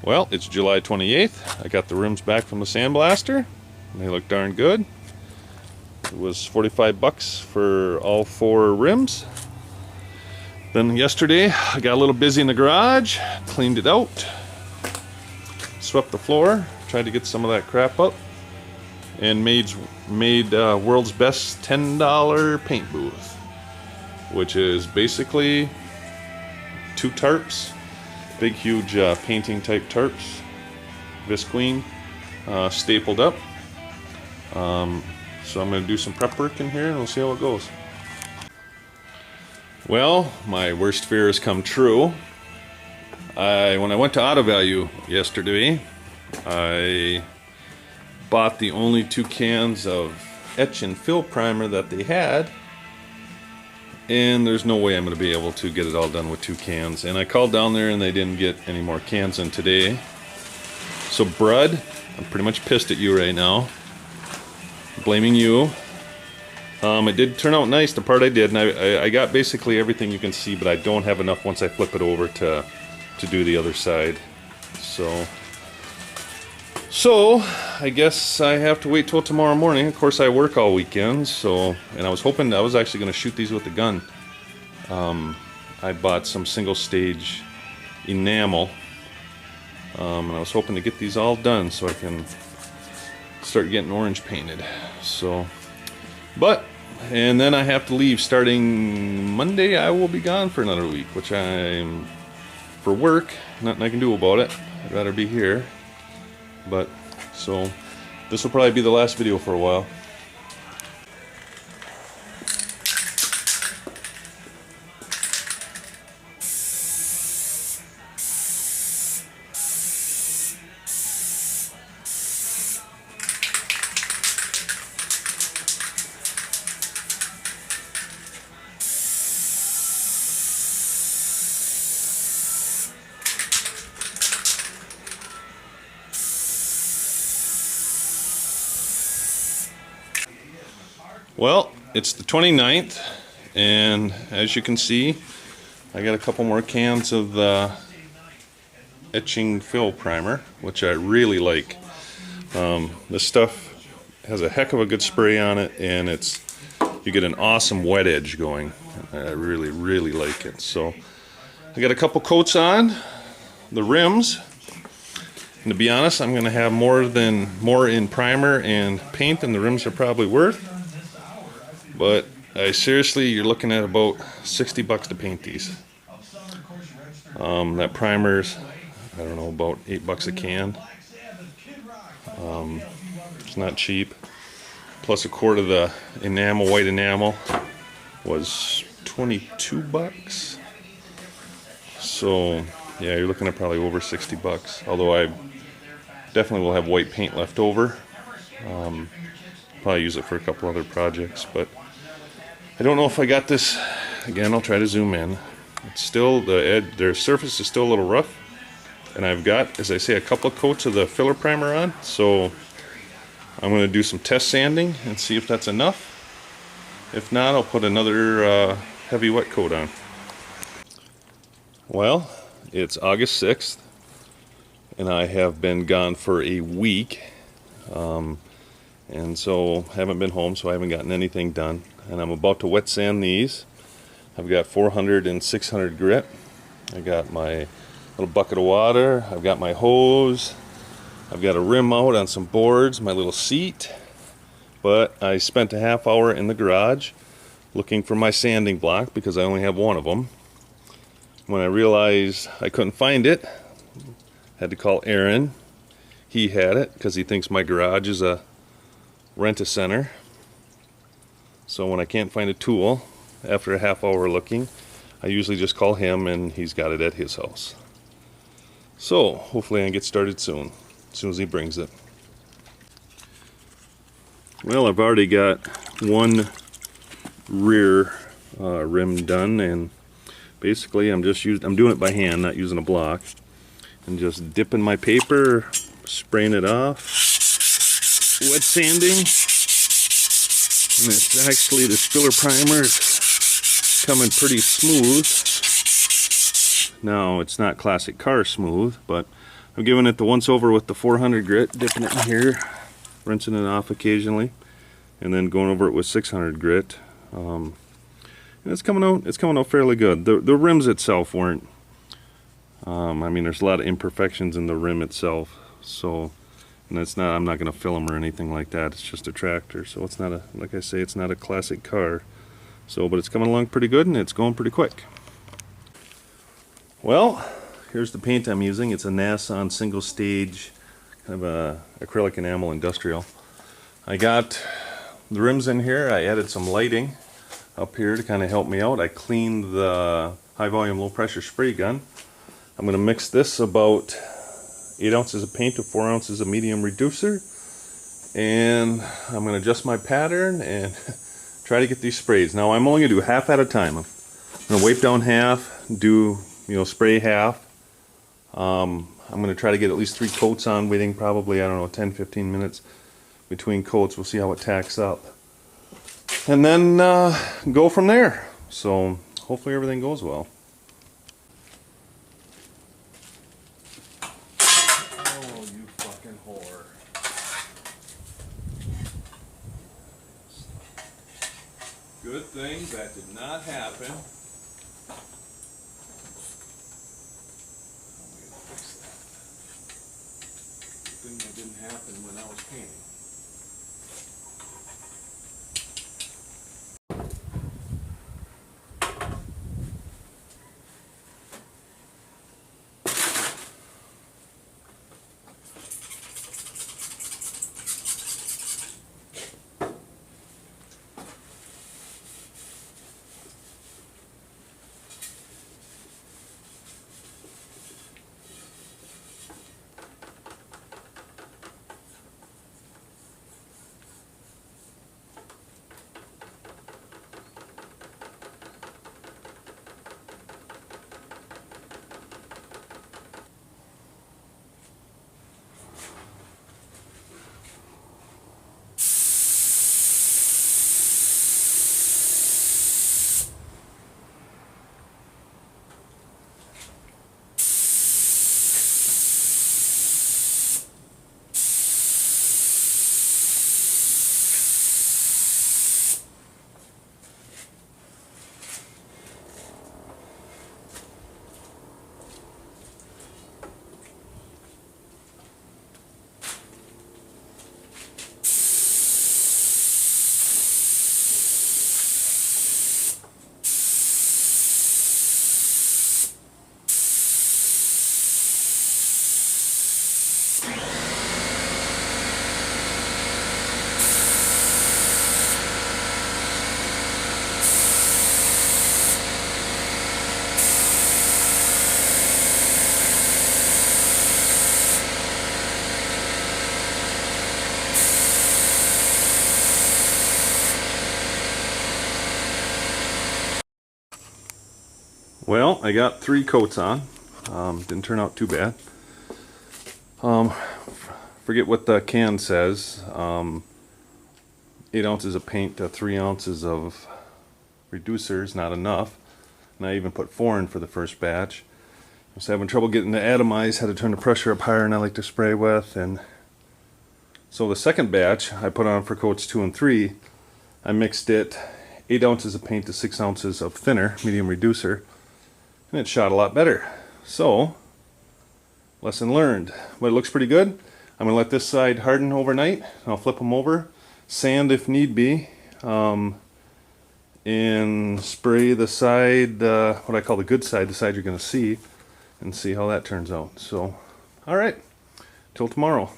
Well, it's July 28th. I got the rims back from the sandblaster. They look darn good. It was 45 bucks for all 4 rims. Then yesterday I got a little busy in the garage, cleaned it out, swept the floor, tried to get some of that crap up, and made world's best $10 paint booth, which is basically 2 tarps, big huge painting type tarps, visqueen, stapled up. So I'm going to do some prep work in here and we'll see how it goes. Well, my worst fear has come true. When I went to Auto Value yesterday, I bought the only 2 cans of etch and fill primer that they had, and there's no way I'm going to be able to get it all done with 2 cans. And I called down there and they didn't get any more cans in today. So Brud, I'm pretty much pissed at you right now. Blaming you. It did turn out nice, the part I did, and I got basically everything you can see, but I don't have enough once I flip it over to do the other side. So I guess I have to wait till tomorrow morning. Of course I work all weekend, and I was hoping, I was actually going to shoot these with the gun. I bought some single stage enamel, and I was hoping to get these all done so I can start getting orange painted. And then I have to leave starting Monday. I will be gone for another week, which for work, nothing I can do about it. I'd rather be here. So this will probably be the last video for a while. Well, it's the 29th, and as you can see, I got a couple more cans of the etching fill primer, which I really like. This stuff has a heck of a good spray on it, and you get an awesome wet edge going. I really like it. So I got a couple coats on the rims, and to be honest, I'm going to have more in primer and paint than the rims are probably worth. But seriously, you're looking at about 60 bucks to paint these. That primer's, I don't know, about 8 bucks a can. It's not cheap. Plus a quart of the enamel, white enamel, was 22 bucks. So yeah, you're looking at probably over 60 bucks. Although I definitely will have white paint left over. Probably use it for a couple other projects, but I don't know if I got this. Again, I'll try to zoom in. It's still, their surface is still a little rough, and I've got, as I say, a couple of coats of the filler primer on, so I'm going to do some test sanding and see if that's enough. If not, I'll put another heavy wet coat on. Well, it's August 6th, and I have been gone for a week. And so haven't been home, so I haven't gotten anything done. And I'm about to wet sand these. I've got 400 and 600 grit. I got my little bucket of water. I've got my hose. I've got a rim out on some boards, my little seat. But I spent a half hour in the garage looking for my sanding block because I only have one of them. When I realized I couldn't find it, had to call Aaron. He had it because he thinks my garage is a rent-a-center. So when I can't find a tool after a half hour looking, I usually just call him and he's got it at his house. So hopefully I can get started soon as he brings it. Well, I've already got one rear rim done, and basically I'm doing it by hand, not using a block, and just dipping my paper, spraying it off, wet sanding, and it's actually, this filler primer is coming pretty smooth. Now, it's not classic car smooth, but I'm giving it the once over with the 400 grit, dipping it in here, rinsing it off occasionally, and then going over it with 600 grit. And it's coming out fairly good. The rims itself weren't. I mean, there's a lot of imperfections in the rim itself, so, and it's not. I'm not going to fill them or anything like that. It's just a tractor, so it's not a. Like I say, it's not a classic car. So, but it's coming along pretty good, and it's going pretty quick. Well, here's the paint I'm using. It's a Nason single stage, kind of a acrylic enamel industrial. I got the rims in here. I added some lighting up here to kind of help me out. I cleaned the high volume low pressure spray gun. I'm going to mix this about 8 ounces of paint to 4 ounces of medium reducer, and I'm going to adjust my pattern and try to get these sprays. Now I'm only going to do half at a time. I'm going to wipe down half, do spray half. I'm going to try to get at least 3 coats on, waiting probably, I don't know, 10-15 minutes between coats. We'll see how it tacks up. And then go from there. So hopefully everything goes well. Oh, you fucking whore. Good thing that did not happen. Thing that didn't happen when I was painting. Well, I got 3 coats on. Didn't turn out too bad. Forget what the can says. 8 ounces of paint to 3 ounces of reducer is not enough. And I even put 4 in for the first batch. I was having trouble getting the atomize, had to turn the pressure up higher than I like to spray with. And so the second batch I put on for coats 2 and 3. I mixed it 8 ounces of paint to 6 ounces of thinner, medium reducer. And it shot a lot better. So, lesson learned. But it looks pretty good. I'm going to let this side harden overnight. I'll flip them over, sand if need be, and spray the side, what I call the good side, the side you're going to see, and see how that turns out. So, alright, till tomorrow.